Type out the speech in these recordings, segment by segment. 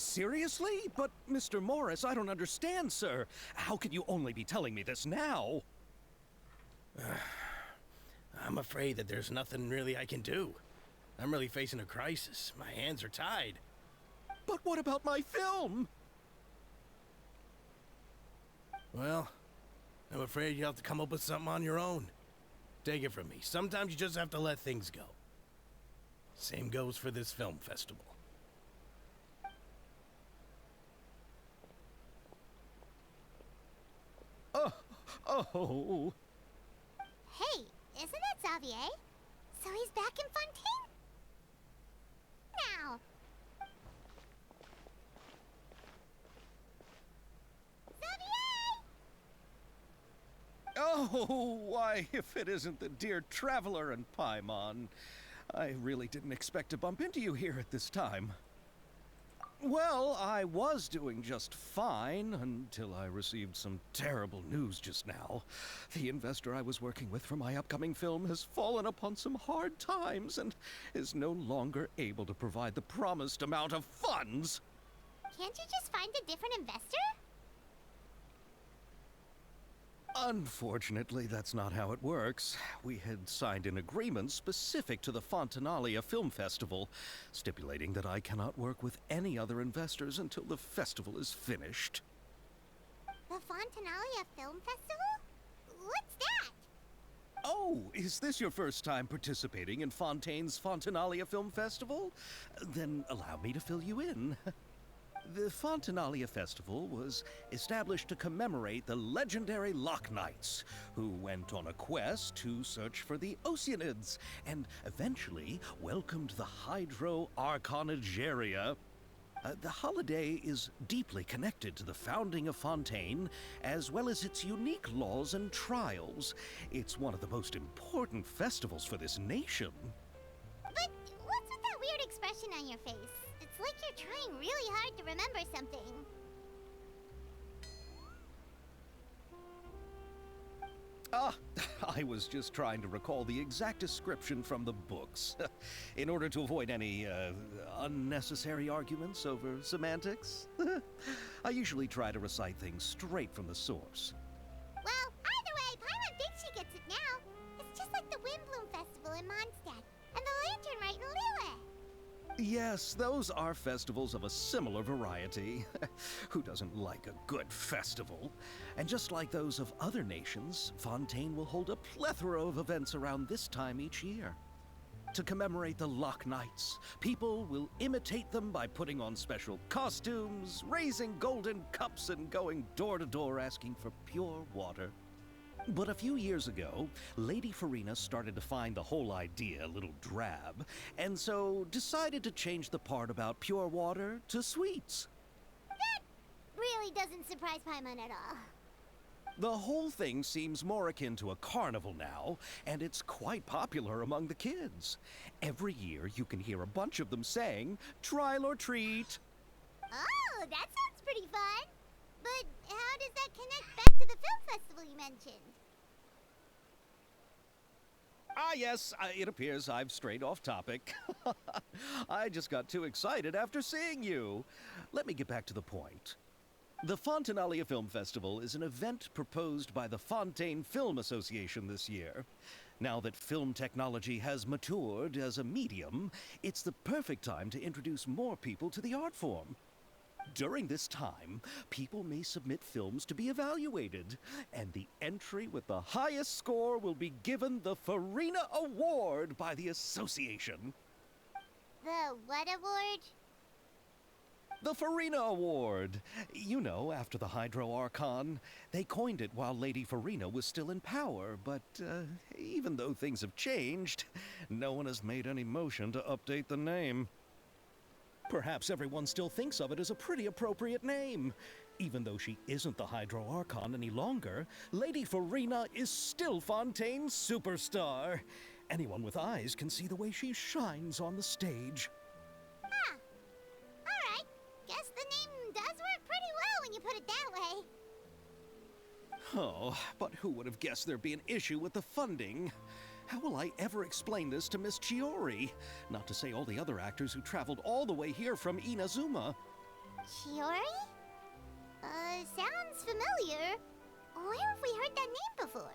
Seriously? But, Mr. Morris, I don't understand, sir. How can you only be telling me this now? I'm afraid that there's nothing really I can do. I'm really facing a crisis. My hands are tied. But what about my film? Well, I'm afraid you'll have to come up with something on your own. Take it from me. Sometimes you just have to let things go. Same goes for this film festival. Oh. Hey, isn't that Xavier? So he's back in Fontaine now. Xavier! Oh, why, if it isn't the dear Traveler and Paimon. I really didn't expect to bump into you here at this time. Well, I was doing just fine until I received some terrible news just now. The investor I was working with for my upcoming film has fallen upon some hard times and is no longer able to provide the promised amount of funds. Can't you just find a different investor? Unfortunately, that's not how it works. We had signed an agreement specific to the Fontanalia Film Festival, stipulating that I cannot work with any other investors until the festival is finished. The Fontanalia Film Festival? What's that? Oh, is this your first time participating in Fontaine's Fontanalia Film Festival? Then allow me to fill you in. The Fontanalia Festival was established to commemorate the legendary Loch Knights, who went on a quest to search for the Oceanids and eventually welcomed the Hydro Arconageria. The holiday is deeply connected to the founding of Fontaine, as well as its unique laws and trials. It's one of the most important festivals for this nation. But what's with that weird expression on your face? It's like you're trying really hard to remember something. I was just trying to recall the exact description from the books, in order to avoid any unnecessary arguments over semantics. I usually try to recite things straight from the source. Well, either way, Paimon thinks she gets it now. It's just like the Windbloom Festival in Mondstadt, and the Lantern Rite in Lille. Yes, those are festivals of a similar variety. Who doesn't like a good festival? And just like those of other nations, Fontaine will hold a plethora of events around this time each year. To commemorate the Loch Knights, people will imitate them by putting on special costumes, raising golden cups, and going door to door asking for pure water. But a few years ago, Lady Farina started to find the whole idea a little drab, and so decided to change the part about pure water to sweets. That really doesn't surprise Paimon at all. The whole thing seems more akin to a carnival now, and it's quite popular among the kids. Every year you can hear a bunch of them saying, "Trial or treat." Oh, that sounds pretty fun. But how does that connect back to the film festival you mentioned? Yes, it appears I've strayed off topic. I just got too excited after seeing you. Let me get back to the point. The Fontanalia Film Festival is an event proposed by the Fontaine Film Association this year. Now that film technology has matured as a medium, it's the perfect time to introduce more people to the art form. During this time, people may submit films to be evaluated, and the entry with the highest score will be given the Farina Award by the association. The what award? The Farina Award. You know, after the Hydro Archon. They coined it while Lady Farina was still in power, but even though things have changed, no one has made any motion to update the name. Perhaps everyone still thinks of it as a pretty appropriate name. Even though she isn't the Hydro Archon any longer, Lady Farina is still Fontaine's superstar. Anyone with eyes can see the way she shines on the stage. Huh. Alright. Guess the name does work pretty well when you put it that way. Oh, but who would have guessed there'd be an issue with the funding? How will I ever explain this to Miss Chiori? Not to say all the other actors who traveled all the way here from Inazuma. Chiori? Sounds familiar. Where have we heard that name before?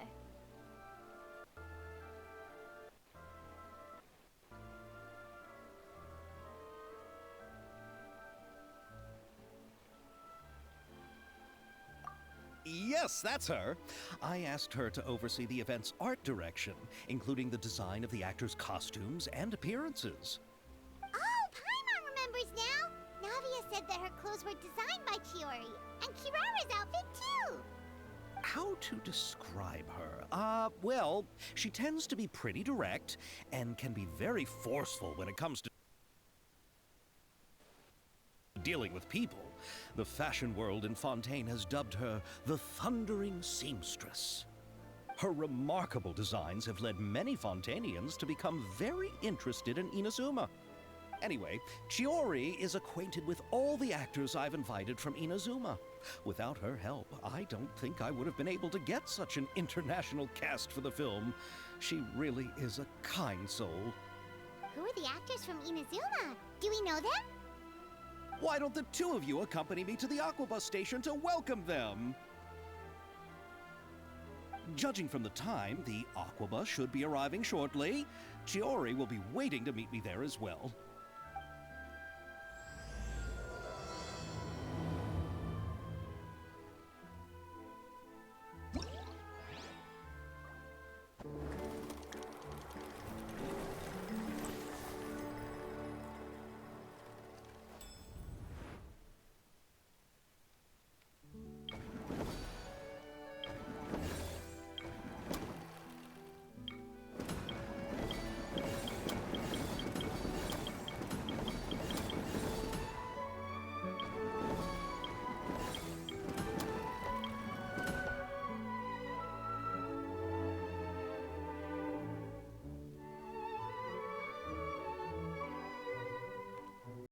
Yes, that's her. I asked her to oversee the event's art direction, including the design of the actors' costumes and appearances. Oh, Paimon remembers now! Navia said that her clothes were designed by Chiori, and Kirara's outfit too! How to describe her? Well, she tends to be pretty direct and can be very forceful when it comes to dealing with people. The fashion world in Fontaine has dubbed her the Thundering Seamstress. Her remarkable designs have led many Fontainians to become very interested in Inazuma. Anyway, Chiori is acquainted with all the actors I've invited from Inazuma. Without her help, I don't think I would have been able to get such an international cast for the film. She really is a kind soul. Who are the actors from Inazuma? Do we know them? Why don't the two of you accompany me to the Aquabus station to welcome them? Judging from the time, the Aquabus should be arriving shortly. Chiori will be waiting to meet me there as well.